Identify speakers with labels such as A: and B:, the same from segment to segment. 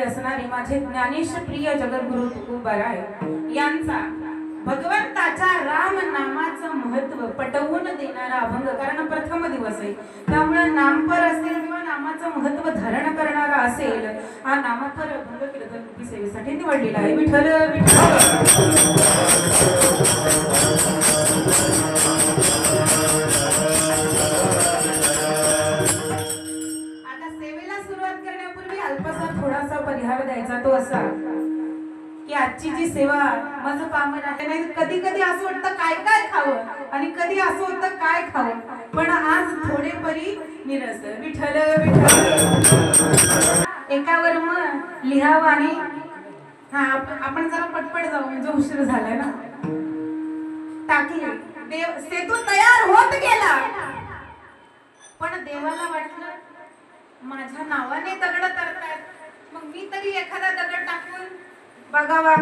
A: असणारे माझे ज्ञानेश्वप्रिय जगद्गुरु तुकोबाराय यांचा भगवंताच्या राम नामाचं महत्व पटवून देणारा अभंग, कारण प्रथम दिवस आहे त्यामुळे नामपर असेल किंवा नामाचं महत्व धारण करणारा असेल, हा नामपर अभंग कीर्तन रूपी सेवेसाठी निवडलेला आहे. विठ्ठल आता सेवेला सुरुवात करण्यापूर्वी अल्पसा थोडासा परिहार द्यायचा, तो असा की आजची जी सेवा माझं पामर आहे नाही, कधी कधी असं वाटतं काय काय खावं आणि कधी असं होतं काय खावं, पण आज थोडे परी निरस. विठ्ठल विठ्ठल एकावर मग लिहावं आणि आपण जरा पटपट जाऊ म्हणजे उशीर झालाय ना. टाकले देव सेतू तयार होत गेला, पण देवाला वाटलं माझ्या नावाने दगड तरतात, मग मी तरी एखादा दगड टाकून बघावा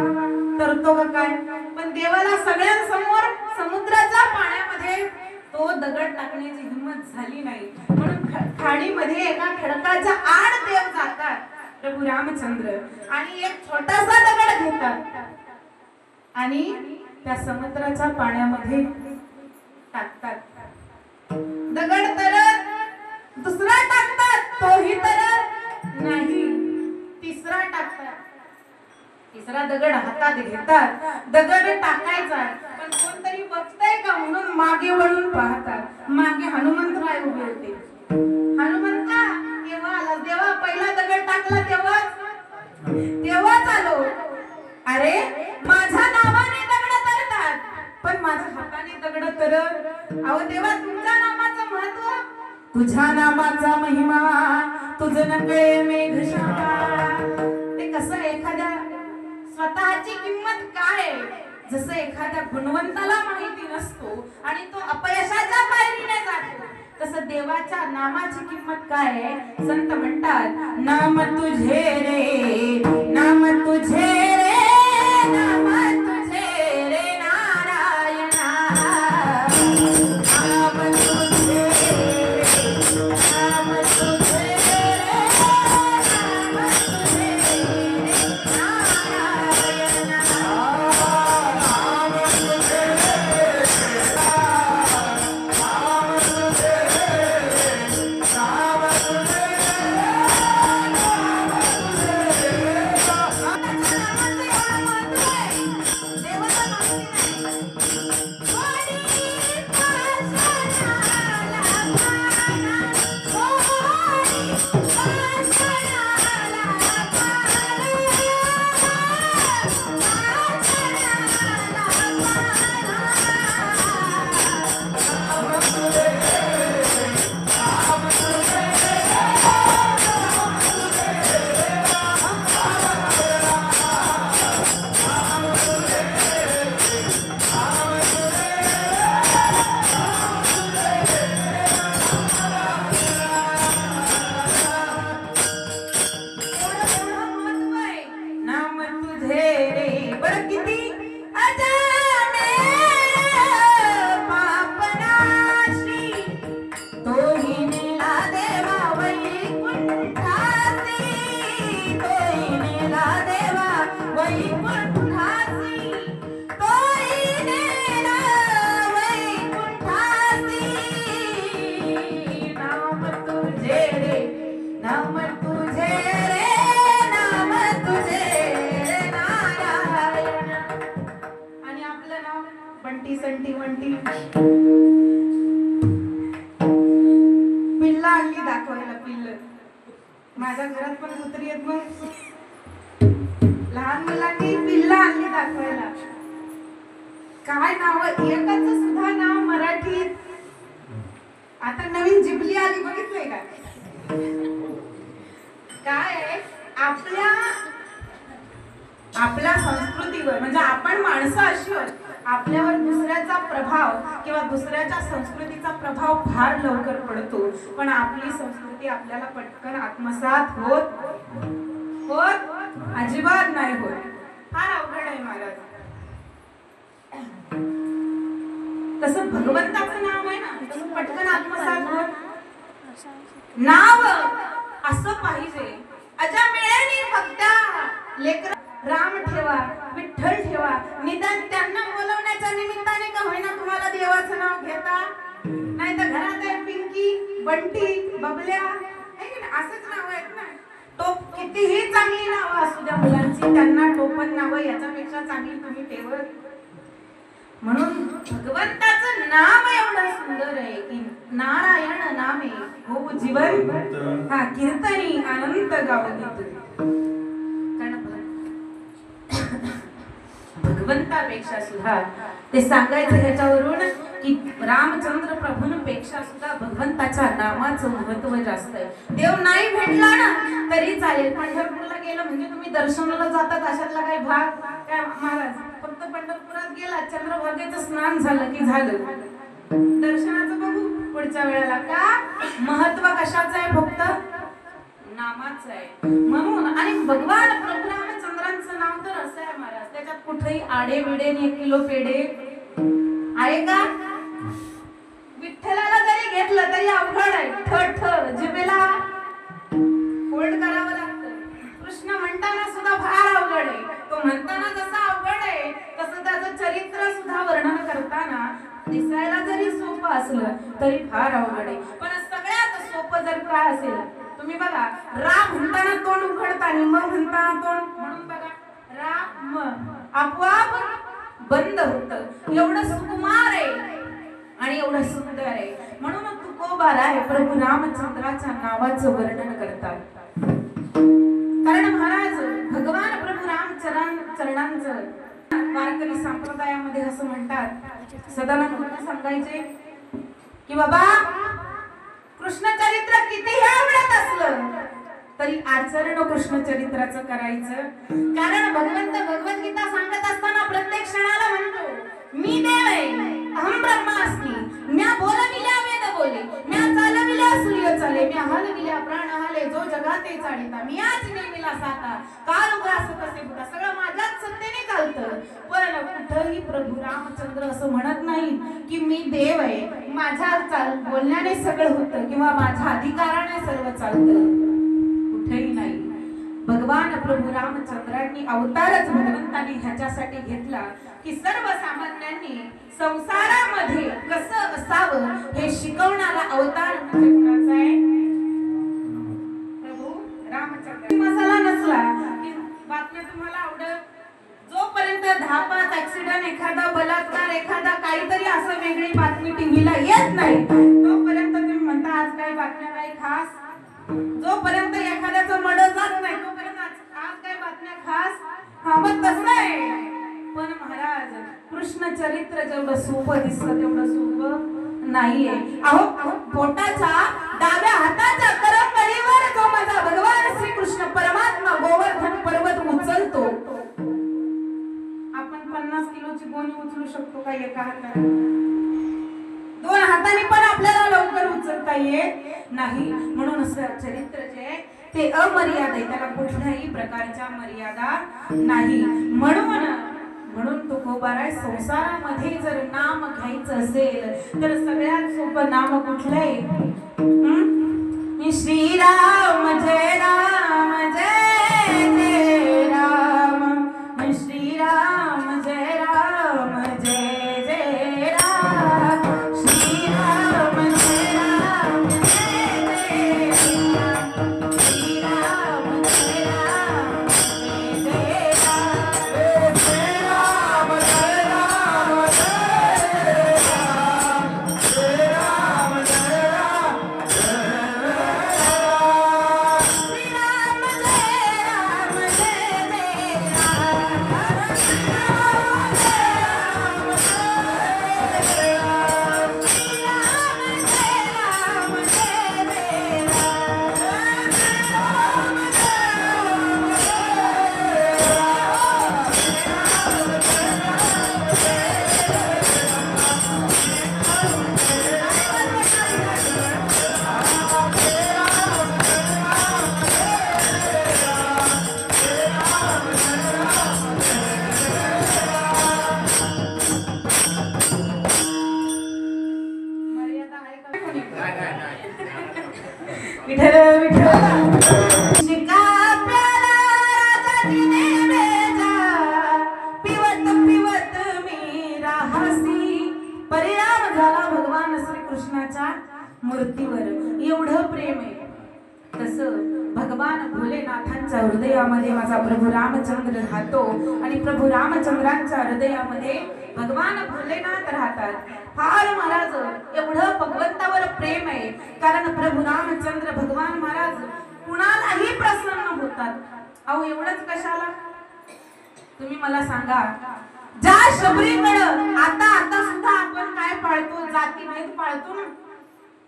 A: तरतो का काय. पण देवाला सगळ्यांसमोर समुद्राच्या पाण्यामध्ये तो दगड टाकण्याची हिंमत झाली नाही, म्हणून खाडीमध्ये एका खडकाच्या आड देव जातात प्रभू रामचंद्र आणि एक छोटासा दगड घेतात आणि त्या समुद्राच्या पाण्यामध्ये टाकतात. दगड तरत, दुसरा टाकतात तोही तरत नाही, तिसरा टाकतात. तिसरा दगड हातात घेतात, दगड टाकायचा पण कोणतरी बघतंय का म्हणून मागे वळून पाहतात. मागे हनुमंतराय उभे होते. हनुमंता केव्हा आला? देवा पहिला दगड टाकला तेव्हाच आलो. अरे माझ्या नावाने दगड तरतात, पण माझ्या हाताने दगड तरत. अहो देवा तुमच्या नामाचं महत्व, तुझ्या नामाचा महिमा तुझं नकळे मेघशाखा. ते कसं एखाद्या स्वतःची किंमत काय, जसं एखाद्या गुणवंताला माहिती नसतो आणि तो अपयशाच्या पायरीने जातो, तसं देवाच्या नामाची किंमत काय आहे. संत म्हणतात नाम तुझे रे, नाम तुझे रे, नाम तुझे रे नारायणा, नाम तुझे रे, नाम तुझे रे, नाम तुझे रे नारायणा, नाम तुझे रे, नाम तुझे रे, नाम तुझे पिल्ला आणली दाखवायला. पिल्ल माझ्या घरात पण कुत्री आहेत, मग लहान मुलांनी पिल्ला आणली दाखवायला. काय नाव, एकच सुद्धा नाव मराठीत आता नवीन जिबली आली, बघितलंय का? काय आपल्या संस्कृतीवर, म्हणजे आपण माणसं अशी आपल्यावर दुसऱ्याचा प्रभाव किंवा दुसऱ्याच्या संस्कृतीचा प्रभाव फार लवकर पडतो, पण आपली संस्कृती आपल्याला पटकन आत्मसात होत अजिबात नाही होत. फार अवघड आहे महाराज. तसं भगवंताचं नाव आहे ना, तसं पटकन आत्मसात होत नाव असं पाहिजे. अजा मिळेनी फक्त लेकर राम ठेवा, विठ्ठल ठेवा, निदान त्यांना बोलवण्याच्या निमित्ताने का होईना तुम्हाला देवाचं नाव घेता. नाही तर घरात आहे पिंकी, बंटी, बबल्या, है की नाही, असंच नाव आहेत ना. टोप कितीही चांगली नावं असू द्या मुलांची, त्यांना टोपण नावं याच्यापेक्षा चांगली तुम्ही ठेवत. म्हणून भगवंताचं नाम एवढं सुंदर आहे की नारायण नामे हो जीवन हा कीर्तनी अनंत गावगीत. भगवंतापेक्षा सुद्धा ते सांगायचं ह्याच्यावरून की रामचंद्र प्रभूंपेक्षा सुद्धा भगवंताच्या नामाचं महत्व जास्त आहे. देव नाही भेटला ना तरी चालेल, पंढरपूरला गेलं म्हणजे तुम्ही दर्शनाला जातात अशातला काही भाग काय महाराज. फक्त पंढरपुरात गेला, चंद्रभागेचं स्नान झालं की झालं, दर्शनाचं बघू पुढच्या वेळेला. का महत्व कशाचं आहे? फक्त नामाचं आहे म्हणून. आणि भगवान प्रभू रामचंद्रांचं नाव तर असं आहे महाराज, त्याच्यात कुठेही आडे विडे 1 किलो पेढे आहे का? विठ्ठलाला जरी घेतलं तरी अवघड आहे, ठ जिभेला होल्ड करावं लागतं. कृष्ण म्हणताना सुद्धा फार अवघड आहे. तो म्हणताना जसा अवघड आहे तसं त्याचं चरित्र सुद्धा वर्णन करताना दिसायला जरी सोपं असलं तरी फार अवघड आहे. पण सगळ्यात सोपं जर काय असेल, तुम्ही बघा, राम म्हणताना तोंड उघडता आणि मग म्हणताना तोंड, म्हणून बघा राम आपोआप बंद होतं. एवढं सुकुमार आहे आणि एवढं सुंदर आहे. म्हणून तुकोबार आहे प्रभू रामचंद्राच्या नावाचं वर्णन करतात. कारण महाराज भगवान प्रभू चरणांचं वारकरी संप्रदायामध्ये असं म्हणतात, सदानंद सांगायचे की बाबा कृष्ण चरित्र कितीही आवडत असलं तरी आचरण कृष्ण चरित्राचं करायचं. कारण भगवंत भगवद्गीता सांगत असताना प्रत्येक क्षणाला म्हणतो मी देव आहे, अहम ब्रह्मास्मी, म्या बोलविल्या वेद बोले, म्या चालविल्या सूर्य चाले, म्या हलविल्या प्राण हले, जो जगाते चालिता, मी आज नेमिला साता, काल उग्रास कसे बुटा, सगळं माझ्याच सत्तेने चालतं. पण कुठेही प्रभू रामचंद्र असं म्हणत नाही की मी देव आहे, माझ्या बोलण्याने सगळं होतं किंवा माझ्या अधिकाराने सर्व चालतं. कुठेही नाही. भगवान प्रभू रामचंद्रांनी अवतारच भगवंतांनी ह्याच्यासाठी घेतला की सर्वसामान्यांनी संसारामध्ये कसं असावं हे शिकवणारा अवतार म्हणजे कुणाचा आहे? प्रभू रामचंद्र. मसाला नसला की बातम्या तुम्हाला आवडत. जोपर्यंत 10-5 ऍक्सिडेंट, एखादा बलात्कार, एखादा काहीतरी असं वेगळी बातमी टीव्हीला येत नाही तोपर्यंत तुम्ही म्हणता आज काही बातम्या काही खास. जोपर्यंत एखाद्याचं मर्डर जात नाही तोपर्यंत आज काय बातम्या खास. हा मग तसं आहे. पण महाराज कृष्ण चरित्र जेवढं सोपं दिसतं तेवढं सोपं नाहीये. अहो पोटाच्या डाव्या हाताच्या करंगळीवर जो माझा भगवान श्रीकृष्ण परमात्मा गोवर्धन पर्वत उचलतो, आपण 50 किलोची गोणी उचलू शकतो का एका हाताने? 2 हाताने पण आपल्याला लवकर उचलता येत नाही. म्हणून चरित्र जे ते अमर्याद आहे, त्याला कुठल्याही प्रकारच्या मर्यादा नाही. म्हणून तुकोबार आहे, संसारामध्ये जर नाम घ्यायचं असेल तर सगळ्यात सोपं नाम कुठलं आहे? श्रीराम जय राम जय जय राम, श्रीराम जय राम जय जय राम, श्रीराम जय राम जय जय राम, श्रीराम जय राम जय जय राम, श्रीराम जय राम जय राम, श्रीराम जय राम जय राम, श्रीराम जय कृष्णाच्या मूर्तीवर एवढं प्रेम आहे. तसं भगवान भोलेनाथांच्या हृदयामध्ये माझा प्रभू रामचंद्र राहतो आणि प्रभू रामचंद्रांच्या हृदयामध्ये भगवान भोलेनाथ राहतात. फार महाराज एवढं भगवंतावर प्रेम आहे, कारण प्रभू रामचंद्र भगवान महाराज कुणालाही प्रसन्न होतात. अहो एवढंच कशाला, तुम्ही मला सांगा, ज्या शबरीकडं आता सुद्धा आपण काय पाळतो, जातीभेद पाळतो ना.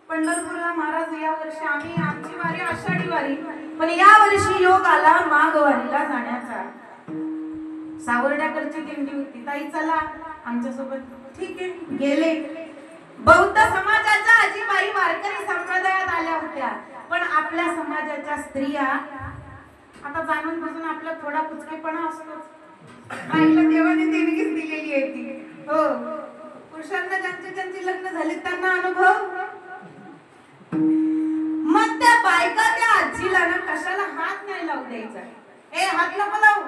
A: पंढरपूरला महाराज या वर्षी आमची वारी आषाढी वारी, पण या वर्षी योग आला माघ वारीला जाण्याचा. सावर्ड्याकडची दिंडी होती, ताई चला आमच्या सोबत, ठीक आहे गेले. बौद्ध समाजाच्या आजीबाई वारकरी संप्रदायात आल्या होत्या, पण आपल्या समाजाच्या स्त्रिया आता जाणून बसून आपला थोडा कुचकेपणा असतो. आईला देवाने देणगीच दिलेली आहे ती. हो, पुरुषांना ज्यांचे लग्न झाले त्यांना अनुभव. मग त्या बायका त्या आजीला ना कशाला हात नाही लावू द्यायचा. हात नको लावू,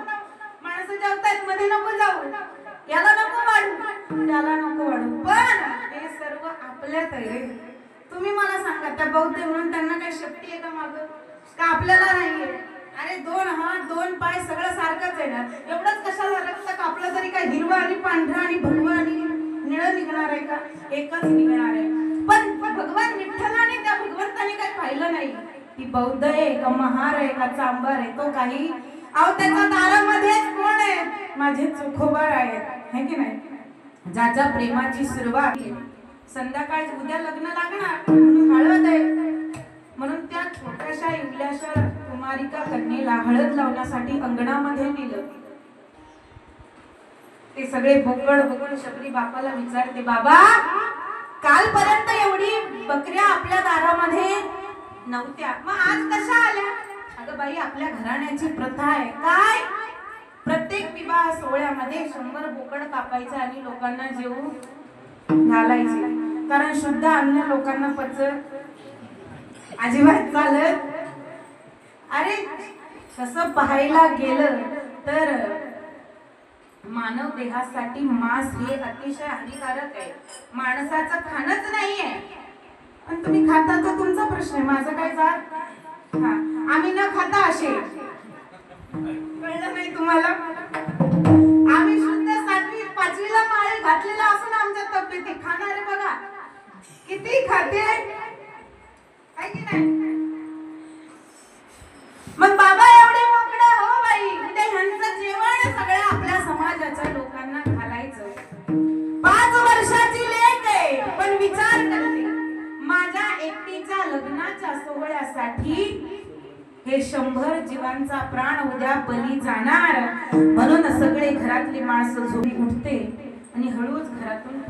A: माणसं जेवतायत मध्ये नको जाऊ, याला नको वाढू, त्याला नको वाढू. पण हे सर्व आपल्यात आहे. तुम्ही मला सांगा, त्या बौद्ध म्हणून त्यांना काही शक्ती आहे का मागं, का आपल्याला नाहीये? अरे दोन हात दोन पाय सगळं सारखंच आहे ना. एवढंच कशाला रक्त कापलं तरी काय हिरवा आणि पांढरा आणि भगवा आणि निळं निघणार आहे का? एकच निघणार आहे. पण भगवान विठ्ठलाने त्या भगवंताने काय पाहिलं नाही, ती बौद्ध आहे का महार आहे का चांभार आहे तो काही. अहो त्याच्या दारामध्येच कोण आहे, माझे चोखोबा आहेत, है की नाही. ज्याच्या प्रेमाची सुरुवात संध्याकाळी उद्या लग्न लागणार म्हणून हळद आहे, म्हणून त्या छोट्याशा इवल्याशा कुमारिका कन्येला हळद लावण्यासाठी अंगणामध्ये नेलं. ते सगळे बगड शबरी बापाला विचारते, बाबा कालपर्यंत एवढी बकऱ्या आपल्या दारामध्ये नव्हत्या, मग आज कशा आल्या? अगं बाई, आपल्या घराण्याची प्रथा आहे काय, प्रत्येक विवाह सोहळ्यामध्ये 100 बोकड कापायचे आणि लोकांना जेवू घालायचे, कारण शुद्ध अन्न लोकांना पचत अजिबात चालत. अरे तसं पाहायला गेलं तर मानव देहासाठी मांस हे अतिशय हानिकारक आहे. माणसाचं खाणंच नाहीये. पण तुम्ही खाता तर तुमचा प्रश्न आहे, माझं काय जात. हा, आम्ही न खाता असे, कळलं नाही तुम्हाला? आम्ही शुद्ध 7वी 5वीला माळे घातलेला असून आमच्या तब्येती खाणारे बघा किती खाते आहे की नाही. मग बाबा एवढे मोकळं, हो बाई उद्या ह्यांचं जेवण सगळ्या आपल्या समाजाच्या लोकांना घालायचं. 5 वर्षाची लेक आहे, पण विचार करते माझ्या एकटीच्या लग्नाच्या सोहळ्यासाठी हे 100 जीवांचा प्राण उद्या बली जाणार, म्हणून सगळे घरातली माणसं झोपी उठते आणि हळूच घरातून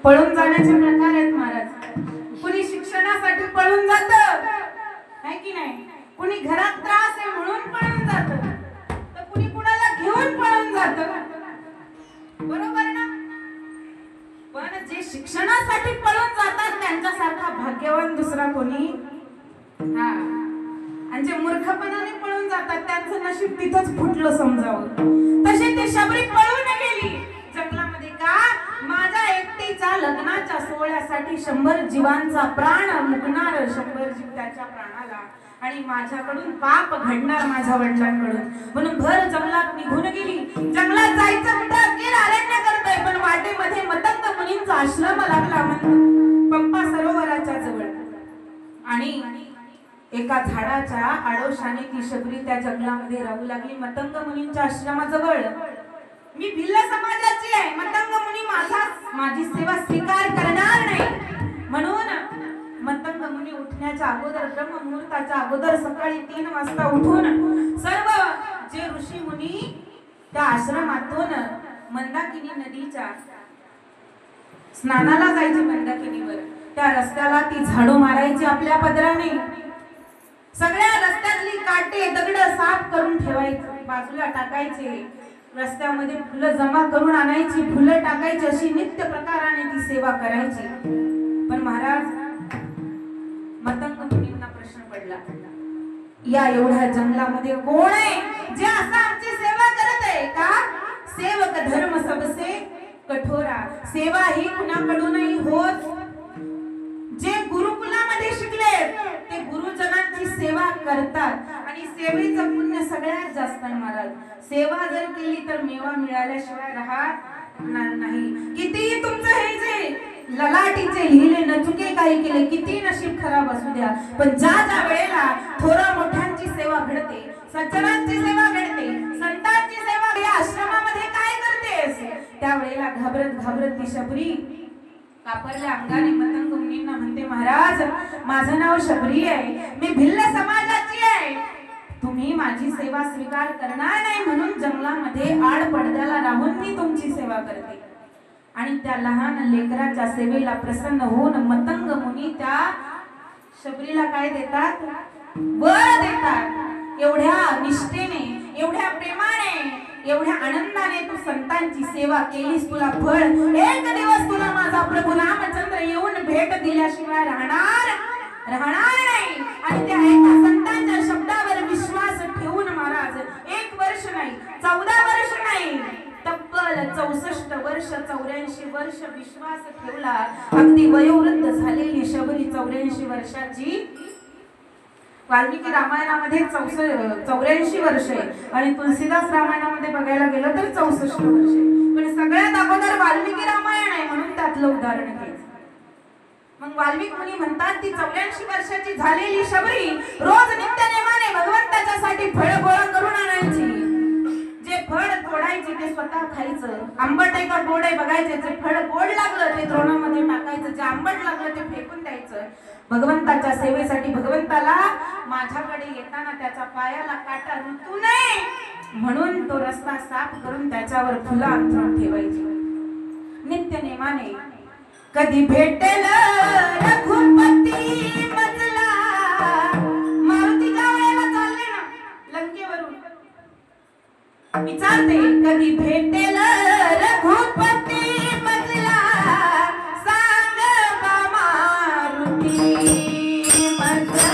A: पळून जाण्याचे प्रकार आहेत महाराज. कुणी शिक्षणासाठी पळून जात आहे की नाही, कुणी घरात त्रास आहे म्हणून पळून जात, तर कुणी कुणाला घेऊन पळून जात, बरोबर ना. पण जे शिक्षणासाठी पळून जातात त्यांच्यासारखा भाग्यवान दुसरा कोणी. हा, आणि जे मूर्खपणाने पळून जातात त्यांचं नशीब तिथंच फुटलं समजावं. तसे ते शबरी पळून गेली जंगलामध्ये का, माझ्या एकटीच्या लग्नाच्या सोहळ्यासाठी 100 जीवांचा प्राण मुकणार, 100 जीव त्याच्या प्राणाला, आणि माझ्याकडून पाप घडणार माझ्या वडिलांकडून, म्हणून भर जंगलात निघून गेली. जंगलात जायचं म्हणतात की अरण्य करतोय, पण वाटेमध्ये मतंग मुनींचा आश्रम लागला पंपा सरोवराच्या जवळ, आणि एका झाडाच्या आडोशाने ती शबरी त्या जंगलामध्ये राहू लागली मतंग मुनींच्या आश्रमाजवळ. मी भिल्ल समाजाची आहे, मतंग मुनी माझी सेवा स्वीकार करणार नाही, म्हणून मतंग मुनी उठण्याच्या अगोदर ब्रह्ममुहूर्ताच्या अगोदर सकाळी 3 वाजता उठून सर्व जे ऋषी मुनी त्या आश्रमातून मंदाकिनी नदीच्या स्नानाला जायचे, मंदाकिनीवर त्या रस्त्याला ती झाडू मारायची आपल्या पदराने. सगळ्या रस्त्यातली काटे दगड साफ करून ठेवायचे, बाजूला टाकायचे, रस्त्यामध्ये फुलं जमा करून आणायची, फुलं टाकायची, अशी नित्य प्रकाराने ती सेवा करायची. पण महाराज मतंग मुनींना प्रश्न पडला, या एवढ्या जंगलामध्ये कोण आहे जे असं आमची सेवा करत आहे का? सेवक धर्म सबसे कठोरा, सेवा ही कुणाकडूनही होत करतात आणि सेवेचं पुण्य सगळ्यात जास्त आहे महाराज. सेवा जर केली तर मेवा मिळाल्याशिवाय राहणार नाही. किती तुमचं हे जे ललाटीचे लिहिले न चुके काही केले, किती नशीब खराब असू द्या, पण ज्या वेळेला थोरा मोठ्यांची सेवा घडते, सज्जनांची सेवा घडते, संतांची सेवा या आश्रमामध्ये काय करतेस, त्यावेळेला घाबरत घाबरत ती शबरी कापरल्या अंगाने मतंग मुनींना म्हणते, महाराज माझं नाव शबरी आहे, मी भिल्ल समाजाची आहे, तुम्ही माझी सेवा स्वीकार करणार नाही म्हणून जंगलामध्ये आड पडद्याला राहून मी तुमची सेवा करते. आणि त्या लहान लेकराच्या सेवेला प्रसन्न होऊन मतंग मुनी त्या शबरीला काय देतात, वर देतात. एवढ्या निष्ठेने, एवढ्या प्रेमाने, एवढ्या आनंदाने तू संतांची सेवा केलीस, तुला फळ एक दिवस तुला माझा प्रभू रामचंद्र येऊन भेट दिल्याशिवाय राहणार नाही. आणि त्या एका संतांच्या शब्दावर विश्वास ठेवून महाराज 1 वर्ष नाही, 14 वर्ष नाही, तब्बल 64 वर्ष, 84 वर्ष विश्वास ठेवला. अगदी वयोवृद्ध झालेली शबरी 84 वर्षाची. वाल्मिकी रामायणामध्ये 84 वर्ष आहे आणि तुलसीदास रामायणामध्ये बघायला गेलं तर 64 वर्ष आहे. पण सगळ्यात अगोदर वाल्मिकी रामायण आहे म्हणून त्यातलं उदाहरण घ्यायचं. मग वाल्मिक मुनी म्हणतात ती 84 वर्षाची झालेली शबरी रोज नित्यनेमाने भगवंताच्यासाठी फळ गोळा करून आणायची. जे फळ तोडायचे ते स्वतः खायचं, आंबट आहे का गोड आहे बघायचे, जे फळ गोड लागलं ते द्रोणामध्ये टाकायचं, जे आंबट लागलं ते फेकून द्यायचं. भगवंताच्या सेवेसाठी भगवंताला माझ्याकडे येताना त्याच्या पायाला काटा रुतू नये म्हणून तो रस्ता साफ करून त्याच्यावर फुलं अंथरून ठेवायची. नित्य नेमाने कधी भेटेल रघुपती मजला, मारुतीच्या वेळेला चालले ना लंकेवरून, विचारते कधी भेटेल रघुपती मजला, सांग बा मारुती मजला.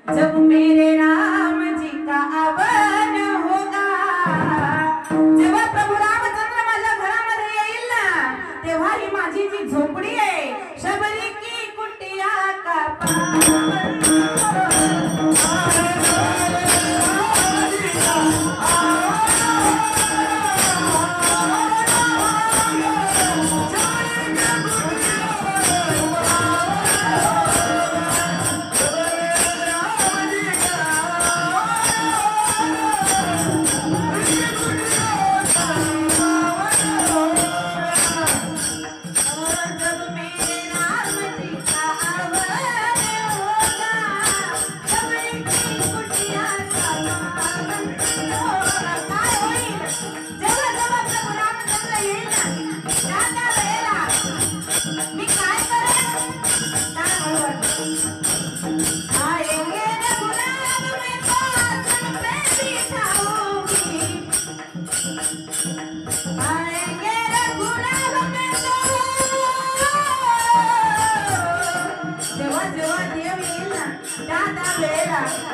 A: जब मेरे राम जी का आवन होगा, जेव्हा प्रभू रामचंद्र माझ्या घरामध्ये येईल ना, तेव्हा ही माझी जी झोपडी आहे शबरी की कुटिया का पावन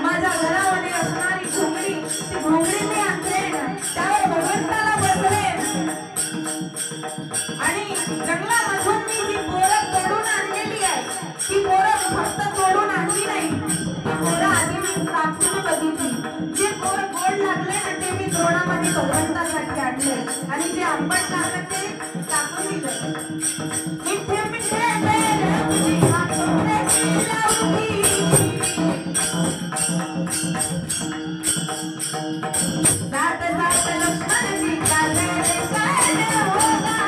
A: माझ्या घरामध्ये असणारी घोंगडी, ती घोंगडी मी आणलेन, त्यावर भगवंताला बसवेन आणि जंगलामधून मी जी बोरं तोडून आणलेली आहे, ती बोरं फक्त तोडून आणली नाही, ती बोरं आधी मी कापून बघितली. जे बोर गोड लागले ना ते मी द्रोणामध्ये भगवंतासाठी आणले आणि जे आंबट लागलं ते टाकून दिलं. मिठे मिठे बेर तुझी हातोंडे लावली, जात जात लक्ष्मण जी का दर्शन होगा,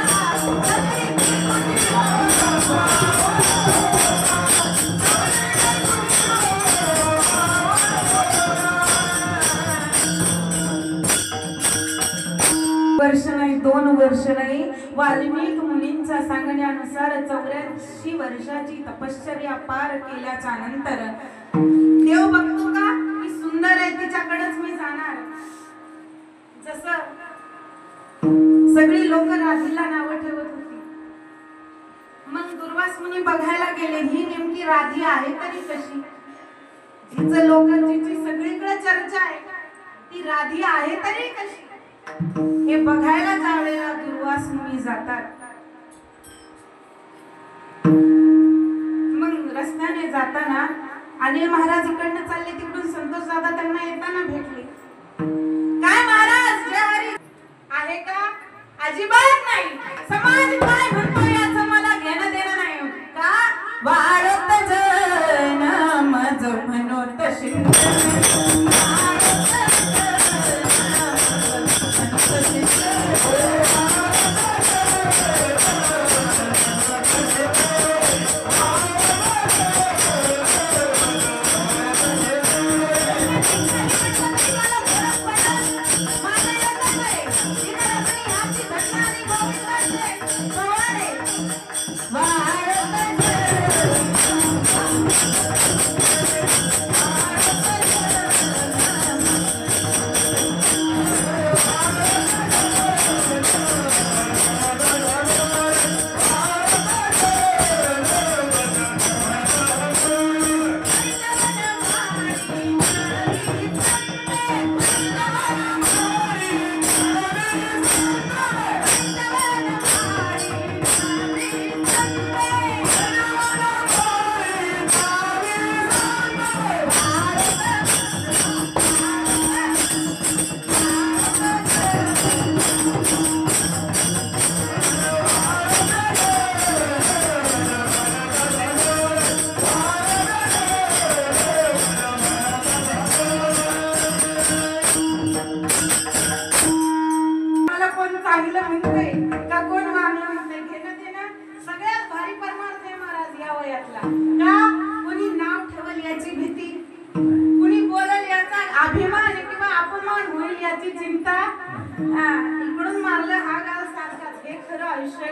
A: वर्ष नाही 2 वर्ष नाही, वाल्मिक मुनींच्या सांगण्यानुसार 84 वर्षाची तपश्चर्या पार केल्याच्या नंतर देव बघतो का मी सुंदर आहे तिच्याकडेच मी जाणार. जसं सगळी लोक राधीला नावं ठेवत होती. मग दुर्वास मुनी बघायला गेले ही नेमकी राधी आहे तरी कशी, जिचं लोकांची सगळीकडे चर्चा आहे ती राधी आहे तरी कशी, हे बघायला ज्यावेळेला दुर्वास मुनी जातात. मग रस्त्याने जाताना अनिल महाराज इकडनं चालले, तिकडून संतोष दादा त्यांना येताना भेटले. काय महाराज जय हरी आहे का? अजिबात नाही. समाज काय म्हणतो याचं मला घेणं देणं नाही का? वाढत जन मज म्हणो तशी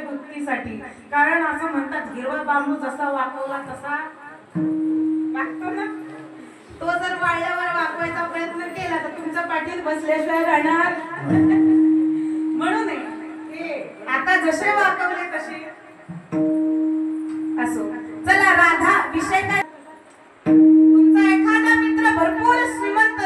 A: भक्तीसाठी. कारण असं म्हणतात हिरवा बांबू जसा वाकवला तसा वाकतो ना, तो जर वाळल्यावर वाकवायचा प्रयत्न केला तर तुमच्या पाठीत बसल्याशिवाय राहणार. म्हणून आता जसे वाकवले तसे असो. चला राधा विषय काय? तुमचा एखादा मित्र भरपूर श्रीमंत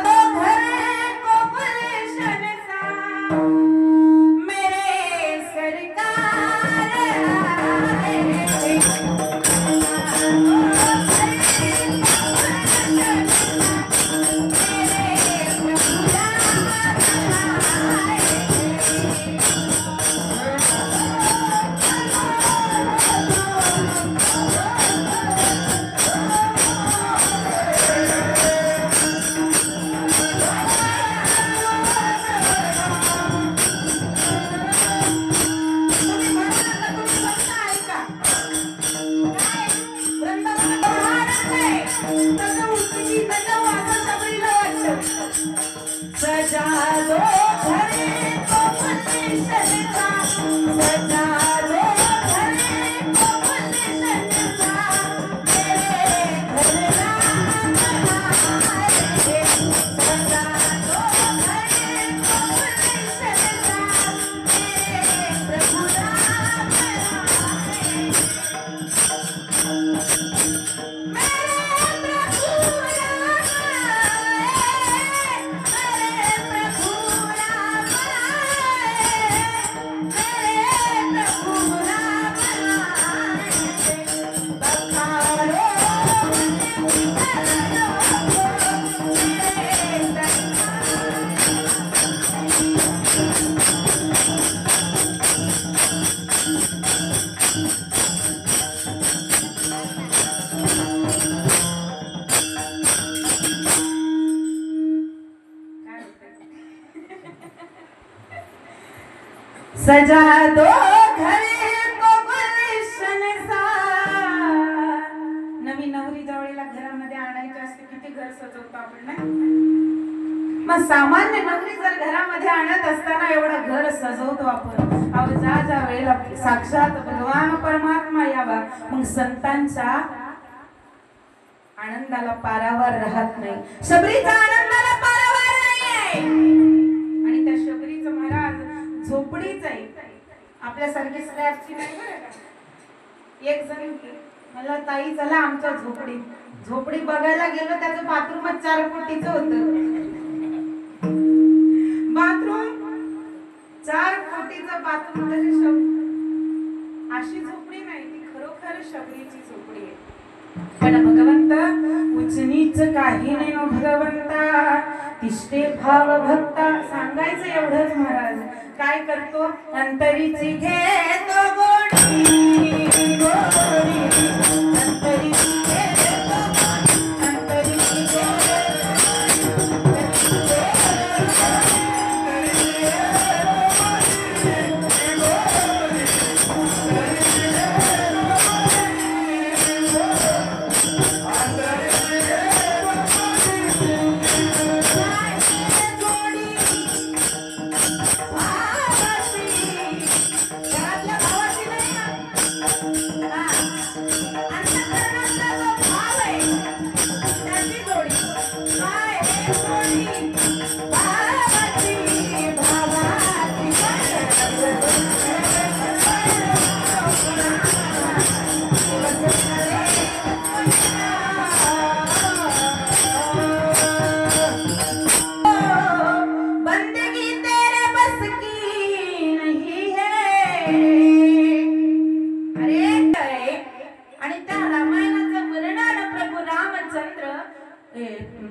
A: सजा दो घरे को गुलशन सा. नवीन नवरी जवळीला घरामध्ये आणायची असते, किती घर सजवतो आपण ना. मग सामान्य नवरी जर घरामध्ये आणत असताना एवढं घर सजवतो आपण. अहो ज्या वेळेला साक्षात भगवान परमात्मा यावा, मग संतांचा आनंदाला पारावार राहत नाही. शबरीचा आनंदाला पारावार नाहीये. आणि त्या शबरीचं महाराज झोपडीच आहे. आपल्यासारखी स्लॅबची नाही बरं का. एक जण मला ताई चला आमच्या झोपडी बघायला गेलो. त्याचं बाथरूमच 4 कोटीचं होतं. बाथरूम 4 कोटीचं बाथरूम. अशी झोपडी नाही ती खरोखर शबरीची झोपडी आहे. पण भगवंत उच्च नीच काही नाही हो भगवंता. तिष्ठे भाव भक्ता. सांगायचं एवढंच महाराज. काय करतो अंतरीची घेतो गोडी गोडी अंतरीची घेतो अंतरीची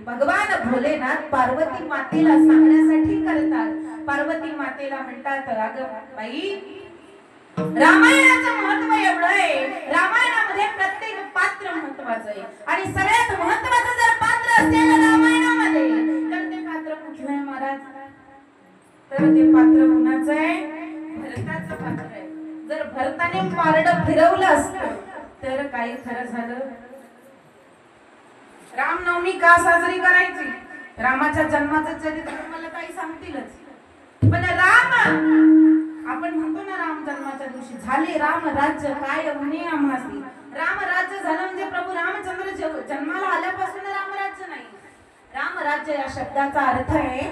A: भगवान भोलेनाथ पार्वती मातेला सांगण्यासाठी करतात. पार्वती मातेला म्हणतात अगं बाई रामायणाचं महत्व एवढं आहे. रामायणामध्ये प्रत्येक पात्र महत्वाचं आहे. आणि सगळ्यात महत्वाचं जर पात्र असेल रामायणामध्ये तर ते पात्र कुठलं आहे महाराज? तर ते पात्र कुणाचं आहे? भरताचं पात्र आहे. जर भरताने पारडं फिरवलं असतं तर काय खरं झालं. रामनवमी का साजरी करायची? रामाच्या जन्माचं चरित्र मला काही सांगतीलच. पण राम आपण म्हणतो ना राम जन्माच्या दिवशी झाले राम राज्य काय आम्हासी. राम राज्य झालं म्हणजे प्रभू रामचंद्र जन्माला आल्यापासून रामराज्य नाही. रामराज्य या शब्दाचा अर्थ आहे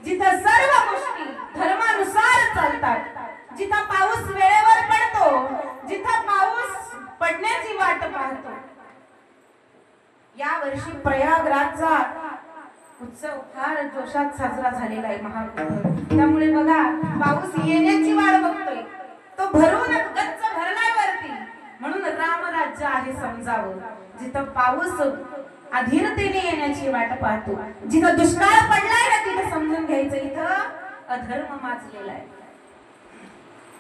A: जिथं सर्व गोष्टी धर्मानुसार चालतात. जिथं पाऊस वेळेवर पडतो. जिथं पाऊस पडण्याची वाट पाहतो. या वर्षी प्रयागराजचा उत्सव फार जोशात साजरा झालेला आहे महाकुंभ. त्यामुळे बघा पाऊस येण्याची वाट बघतोय. तो भरून गच्च भरलाय वरती. म्हणून रामराज्य आहे समजावं. जिथं पाऊस अधीरतेने येण्याची वाट पाहतो. जिथं दुष्काळ पडलाय ना तिथं समजून घ्यायचं इथं अधर्म माजलेला आहे.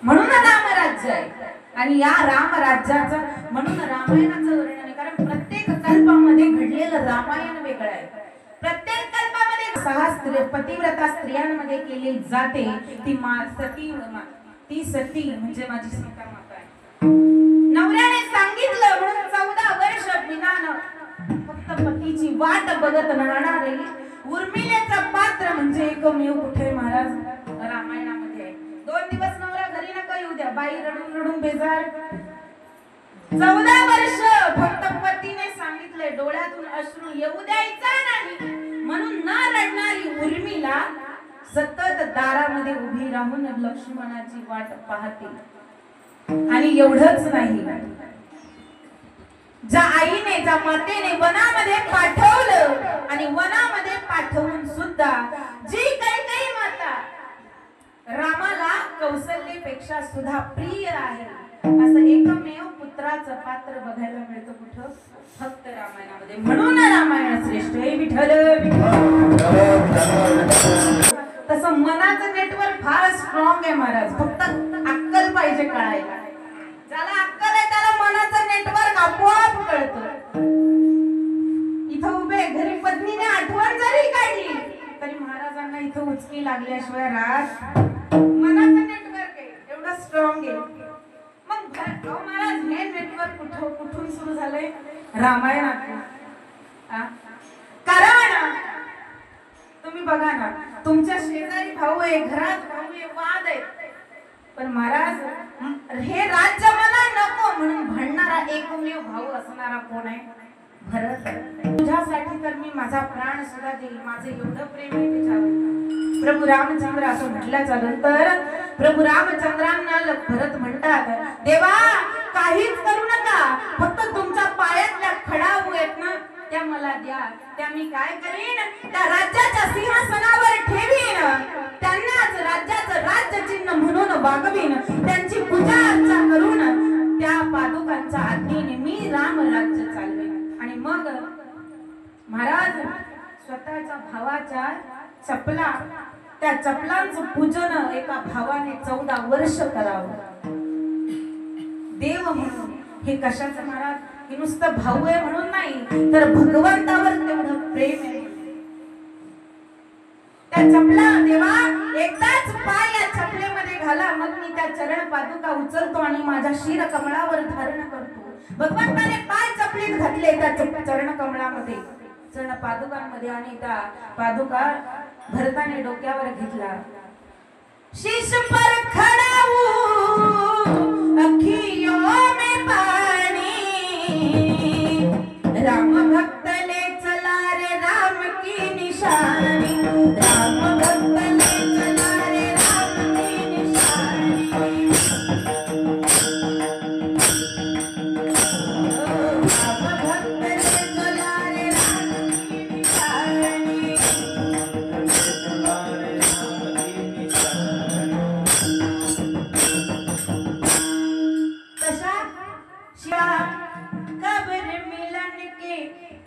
A: म्हणून रामराज्य आहे. आणि या रामराज्याचं म्हणून रामायणाचं वर्णन आहे. कारण प्रत्येक कल्पामध्ये घडलेलं रामायण वेगळं आहे. प्रत्येक कल्पामध्ये 6 पतिव्रता स्त्रियांमध्ये केली जाते ती सती म्हणजे माझी सीता माता आहे. नवऱ्याने सांगितलं म्हणून 14 वर्ष विनानं फक्त पतीची वाट बघत राहणारे उर्मिलेचं पात्र म्हणजे एकमेव कुठे महाराज रामायणामध्ये आहे. 2 दिवस नवरा घरी नका येऊ द्या. बाई रडून रडून बेजार. 14 वर्ष फक्त पतीने सांगितले डोळ्यातून अश्रू येऊ द्यायचा नाही म्हणून न रडणारी उर्मिला सतत दारामध्ये उभी राहून लक्ष्मणाची वाट पाहते. आणि एवढंच नाही ज्या आईने ज्या मातेने वनामध्ये पाठवलं आणि वनामध्ये पाठवून सुद्धा जी काही माता रामाला कौशल्येपेक्षा सुद्धा प्रिय आहे असं एकमेव पुत्राचं पात्र बघायला मिळतं कुठं? फक्त रामायणामध्ये. म्हणून रामायण श्रेष्ठ आहे. विठ्ठल तसं मनाचं नेटवर्क फार स्ट्रॉंग आहे महाराज. फक्त अक्कल पाहिजे कळायला. ज्याला अक्कल आहे त्याला मनाचं नेटवर्क आपोआप कळतं. इथं उभे घरी पत्नीने आठवण जरी काढली तरी महाराजांना इथं उचकी लागल्याशिवाय राज मनाचं नेटवर्क आहे एवढं स्ट्रॉंग आहे. मग महाराज हे नेटवर्क कुठून सुरू झालंय? रामायणातून. कारण तुम्ही बघा ना तुमच्या शेजारी भाऊ आहे, घरात भाऊ आहे, वाद आहे. पण महाराज हे राज्य मला नको म्हणून भांडणारा एकमेव भाऊ असणारा कोण आहे? भरत तुझ्यासाठी तर मी माझा प्राण सुद्धा देईल, माझं एवढं प्रेम आहे तुझ्यावर. प्रभू रामचंद्र असं म्हटल्याच्या नंतर प्रभू रामचंद्रांना भरत म्हणतात, देवा काहीच करू नका, फक्त तुमच्या पायातल्या खडा आहेत ना त्या मला द्या, त्या मी काय करीन, त्या राज्याच्या सिंहासनावर ठेवीन, त्यांनाच राज्याचं राज्य चिन्ह म्हणून वागवीन, त्यांची पूजा अर्चा करून त्या पादुकांच्या आज्ञेने मी राम राज्य चालवेन. आणि मग महाराज स्वतःच्या भावाच्या चपला, त्या चपलांचं पूजन एका भावाने 14 वर्ष करावं. देव म्हणून हे कशाचं महाराज, हे नुसतं भाऊ आहे म्हणून नाही, तर भगवंतावर तेवढं प्रेम आहे. त्या चपला देवा एकदाच पाय या चपलेमध्ये घाला, मग मी त्या चरण पादुका उचलतो आणि माझ्या शिर कमळावर धारण करतो. भगवंताने पाय चपलीत घातले त्या चरण कमळामध्ये, चरण पादुकांमध्ये, आणि त्या पादुका भरताने डोक्यावर घेतला. शीश पर खड़ा हूँ अखियों में पानी, राम भक्त ले चला रे राम की निशानी, राम भक्त ले चला रे राम की निशानी, राम भक्त ले चला रे राम की निशानी. कब्र मिलन के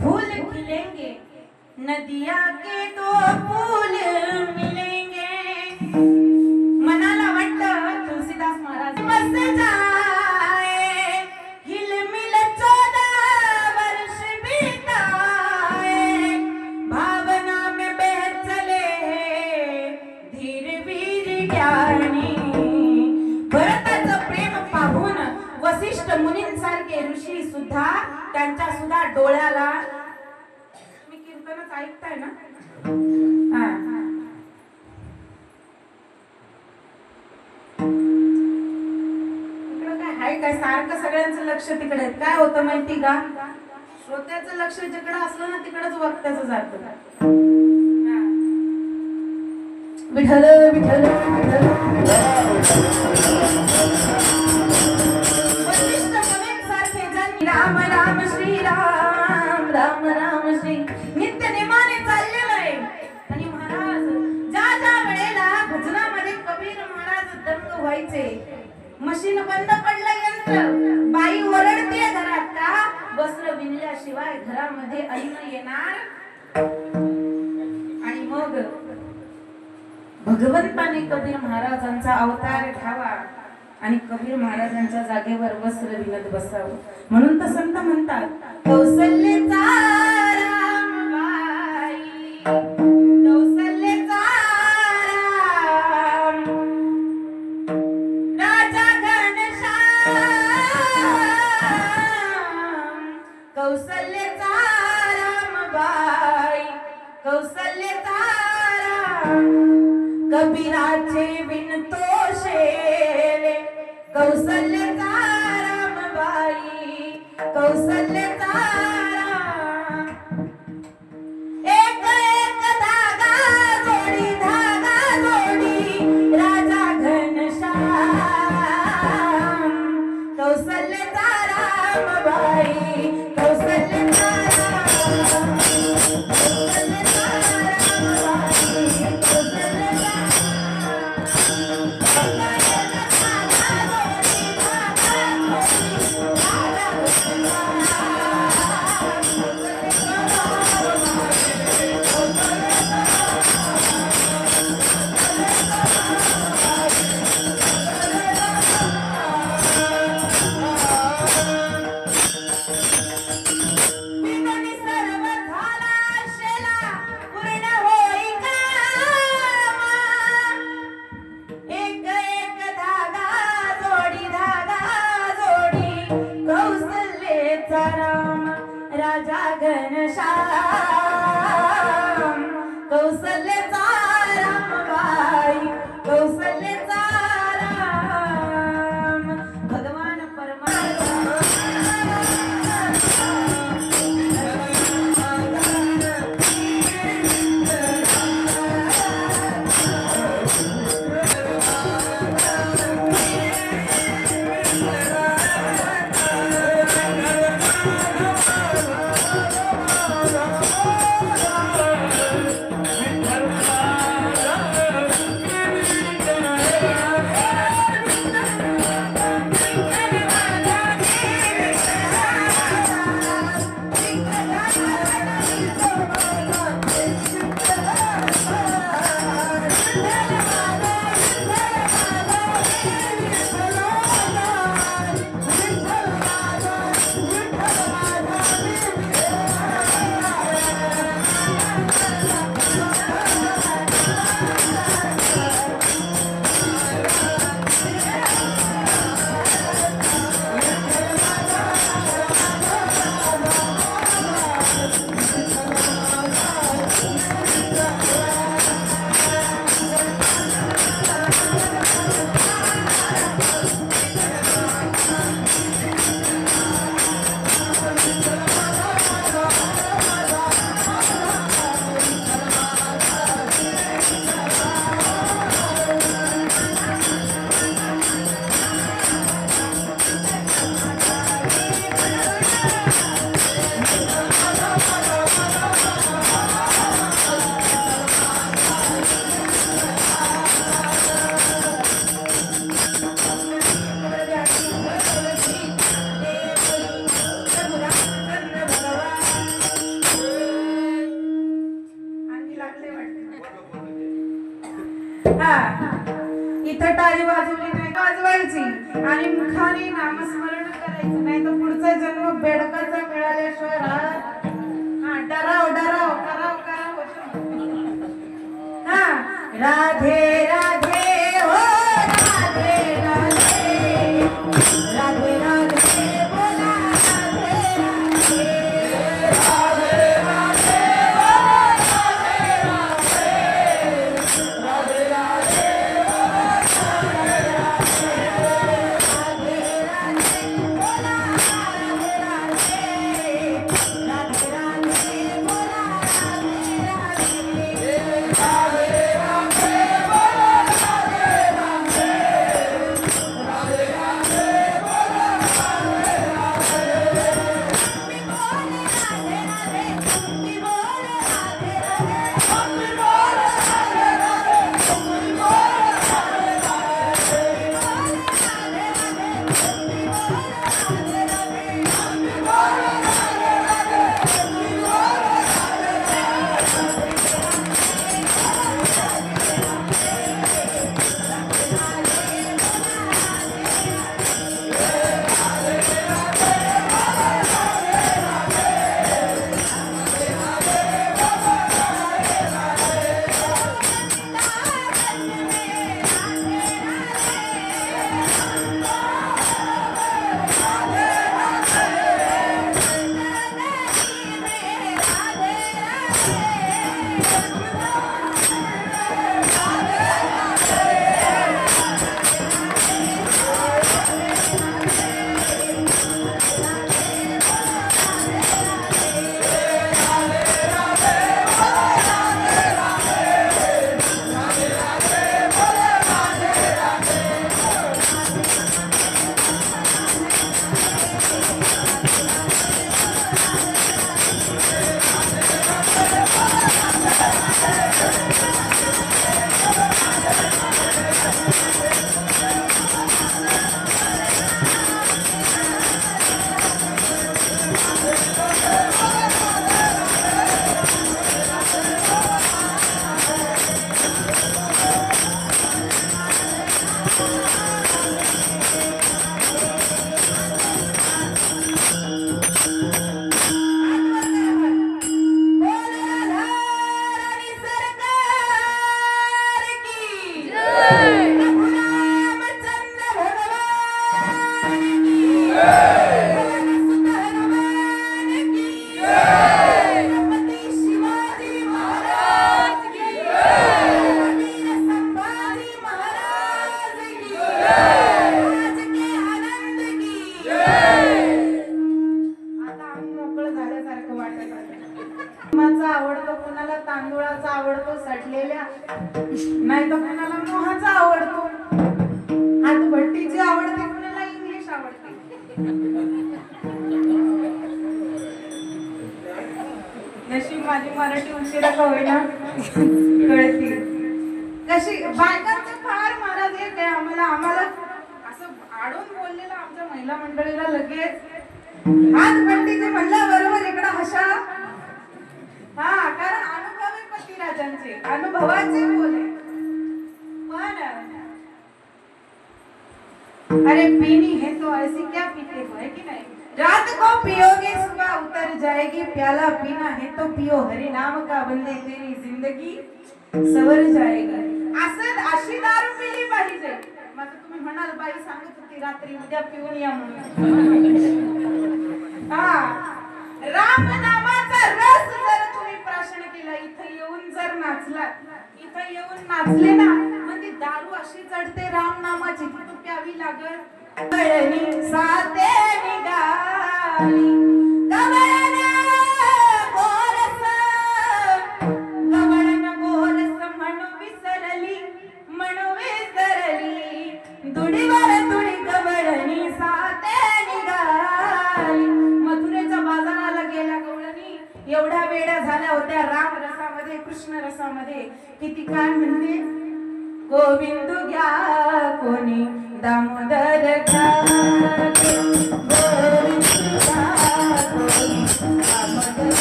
A: फूल खिलेंगे, नदिया के 2 फूल मिलेंगे. मनाला वाटतं तुलसीदास महाराज बस जाए, हिल मिल 14 वर्ष बीताए, भावना में बह चले धीर वीर ज्ञानी. भरताचं प्रेम पाहून वसिष्ठ मुनींसारखे ऋषी सुद्धा त्यांच्या सुद्धा डोळ्याला, मी कीर्तनच ऐकताय ना, इकडं काय हाय काय सारखं सगळ्यांचं लक्ष तिकडे. काय होतं माहिती का, श्रोत्याचं लक्ष जिकडं असलं ना तिकडच वक्त्याचं जातं. विठ्ठल विठ्ठल राम राम श्री राम, राम राम श्री नित्य नेमाने चाललेलं आहे. आणि महाराज ज्या वेळेला भजनामध्ये कबीर महाराज दंग व्हायचे, मशीन बंद पडलं यंत्र, बाई ओरडते घरात का, वस्त्र विणल्याशिवाय घरामध्ये अन्न येणार. आणि मग भगवंताने कबीर महाराजांचा अवतार घ्यावा आणि कबीर महाराजांच्या जागेवर वस्त्र विणत बसावं. म्हणून तर संत म्हणतात, कौसल्याचा रामबाई, कौसल्याचा राम, राजा घनश्याम, कौसल्याचा रामबाई, कौसल्याचा राम, कबीराचे विणतो शेले, कौसल्याचा रामबाई, कौसल्याचा राम. एक एक धागा जोडी, धागा जोडी, राजा घनश्याम, कौसल्याचा रामबाई, कौसल्याचा राम, कौसल्याचा रामबाई, कौसल्याचा राजा घनश्याम, कौसल्याचा रामबाई, कौसल्याचा राम. भगवान परमात्मा हा इथं टाळी वाजवली नाही वाजवायची आणि मुखाने नामस्मरण करायचं, नाही तर पुढचा जन्म बेडकाचा मिळाल्याशिवाय राहत. हा डराव डराव कराव कराव. हा राधे राधे हो राधे राधे राधे राधे बोला राधे राधे राधे राधे आवडतो कुणाला तांदूळाचा आवडतो सडलेल्या, नाही तर कुणाला मोहाचा आवडतो, हातभट्टीची आवडते, कुणाला इंग्लिश आवडते. नशीब माझी मराठी उशिरा का होईना कळती. कशी बायकांचं फार महाराज एक आहे, आम्हाला असं आडून बोललेलं आमच्या महिला मंडळीला लगेच हातभट्टीचे म्हणलं बरोबर इकडं हशा. हा कारण अनुभवी पतिराजांचे अनुभवाचे बोले. अरे पीनी है तो ऐसी क्या पीते हो, है कि नहीं. रात को पियोगे सुबह उतर जाएगी, प्याला पीना है तो पियो हरि नाम का, बंदे तेरी जिंदगी सवर जाएगा. असं अशी दारू पिली पाहिजे. मग तुम्ही म्हणाल बाई सांगत होती रात्री उद्या पिऊन या म्हणून. हा राम नामाचा रस जर तुम्ही प्राशन केला, इथं येऊन जर नाचला, इथं येऊन नाचले ना, म्हणजे दारू अशी चढते राम नामाची की तू प्यावी लागत. कळणी साते निघाली कवळण गोरस, कवळण गोरस म्हणू विसरली, दुडीवर दुडी कवळणी साते निघाली. मथुरेच्या बाजाराला गेल्या गवळणी एवढ्या वेड्या झाल्या होत्या राम रसामध्ये कृष्ण रसामध्ये, किती काय म्हणते, गोविंद घ्या कोणी दामोदर घ्या, गोविंद घ्या कोणी दामोदर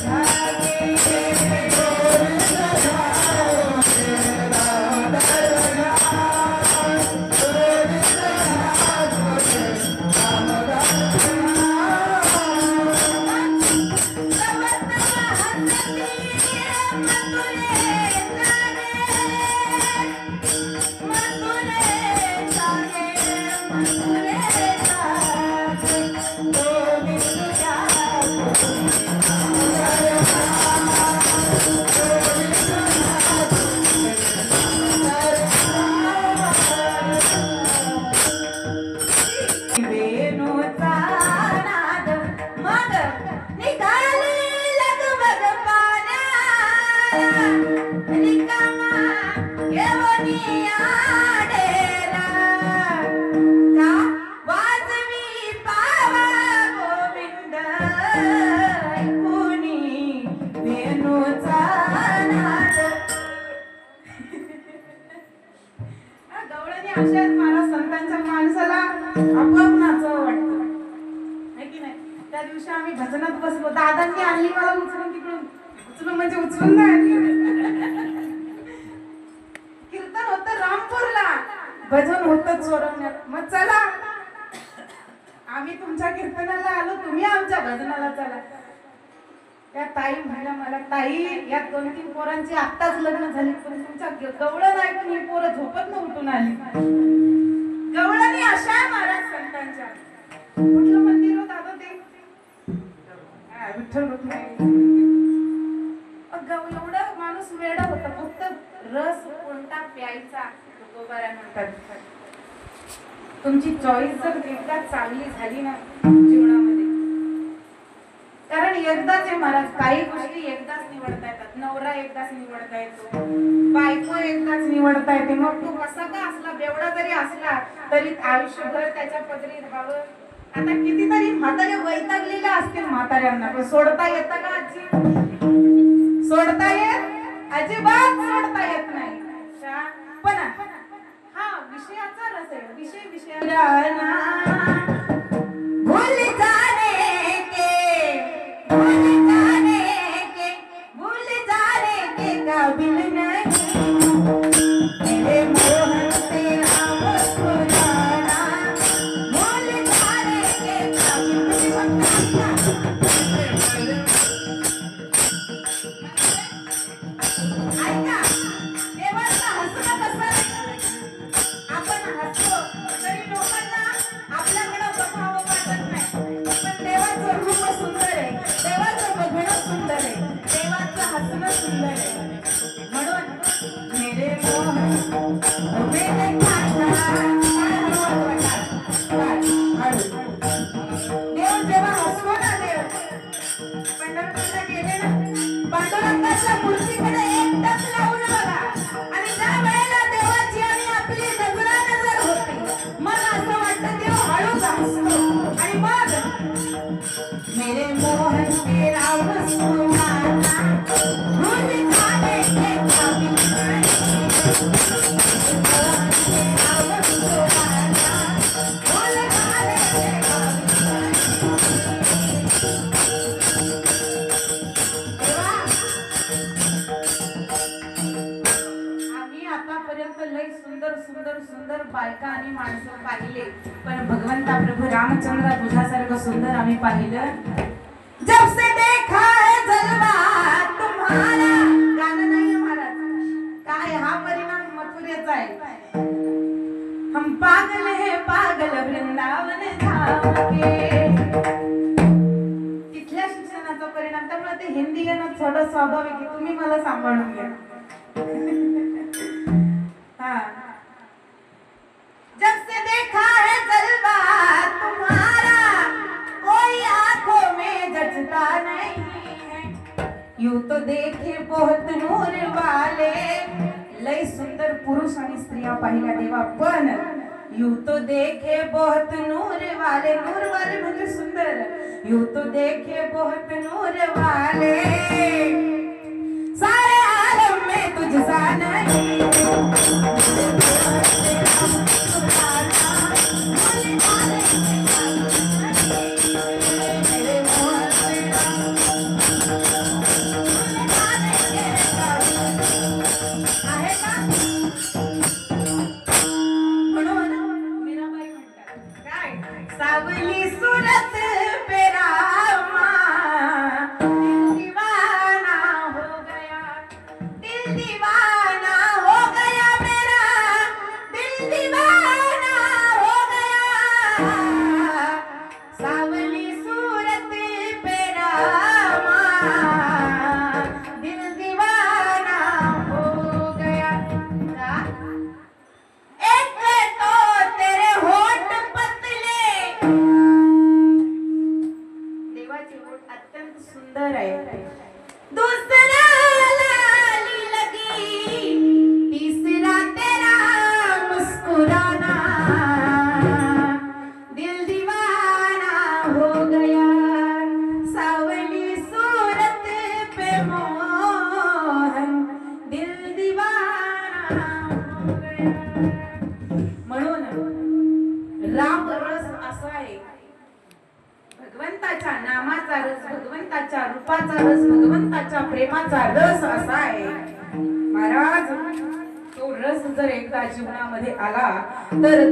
A: घ्या, गोविंद घ्या कोणी दामोदर अशाच महाराज संतांच्या माणसाला आपोआप नाचावं वाटतं है की नाही. त्या दिवशी आम्ही भजनात बसलो, दादांनी आणली मला उचलून तिकडून, उचलून म्हणजे उचलून नाही कीर्तन होतं रामपूरला, भजन होतं चोरवण्यात. मग चला आम्ही तुमच्या कीर्तनाला आलो, तुम्ही आमच्या भजनाला चला. त्या ताई म्हणल्या मला, ताई या 2-3 पोरांची आत्ताच लग्न झाली पण तुमच्या गवळण ऐकून ही पोरं झोपत न उठून आली. गवळणी अशा महाराज संतांच्या. कुठलं मंदिर हो दादा ते? विठ्ठल रुक्मिणी. एवढा माणूस वेडा होता, फक्त रस कोणता प्यायचा गोबाऱ्या म्हणतात. तुमची चॉईस जर एकदा चांगली झाली ना जीवनामध्ये, कारण एकदाच आहे महाराज, काही गोष्टी एकदाच निवडता येतात. नवरा एकदाच निवडता येतो, बायको एकदाच निवडता येते. मग तू कसा का असला, बेवडा जरी असला तरी आयुष्यभर त्याच्या पदरी राहावं. आता कितीतरी म्हातारे वैतागलेल्या असतील म्हाताऱ्यांना, पण सोडता येतं का आजी? सोडता येत? अजिबात सोडता येत नाही. पण हा विषयाचा रस आहे, विषय भूल जाने के काबिल नहीं मेरे मोहन तेरा मुस्कुराना, भूल जाने के काबिल नहीं. ऐका, देवाचं हसणं कसं, आपण हसतो तरी लोकांना आपल्याकडे बघावं वाटत नाही, पण देवाचं रूप सुंदर आहे, देवाचं बघणं सुंदर आहे, देवाचं हसणं सुंदर आहे. म्हणून मेरे मोहन मेरे देव जेव्हा हसतो ना, देव पंढरपूरला गेले ना, पांडुरंगाच्या मूर्तीकडे एकटक लावून बघा, आणि ज्या वेळेला देवाची आणि आपली नजरानजर होते, मग असं वाटतं देव हळूच हसतो. आणि मग मेरे मोहन तेरा मुस्कुराना, भूल जाने के काबिल नहीं मोहन तेरा मुस्कुराना, भूल जाने के काबिल आम्ही आतापर्यंत लई सुंदर सुंदर सुंदर बायका आणि माणसं पाहिले, पण भगवंता प्रभू रामचंद्र तुझ्यासारखं सुंदर आम्ही पाहिलं. जब से देखा है जलवा तुम्हारा, गाणं नाही महाराज, काय हा परिणाम मथुरेचा आहे. हम पागल है पागल वृंदावन धाम के, तिथल्या शिक्षणाचा परिणाम. त्यामुळे ते हिंदी गाणं थोडं स्वाभाविक आहे, तुम्ही मला सांभाळून घ्या. हाँ, जब से देखा है जलवा तुम्हारा, कोई आंखों में जचता नहीं है, यूं तो देखे बहुत नूर वाले. लय सुंदर पुरुष आणि स्त्रिया पाहिल्या देवा, पण यूं तो देखे बहुत नूर वाले, नूर वाले म्हणजे सुंदर, यूं तो देखे बहुत नूर वाले, सारे आलम में तुझसा नहीं. सावली सूरत पे रामा, दिल दीवाना हो गया, दिल दीवाना हो गया मेरा म्हणून राम रस असा आहे, भगवंताच्या नामाचा रस, भगवंताच्या रूपाचा रस, भगवंताच्या प्रेमाचा रस असा आहे महाराज. तो रस जर एकदा जीवनामध्ये आला तर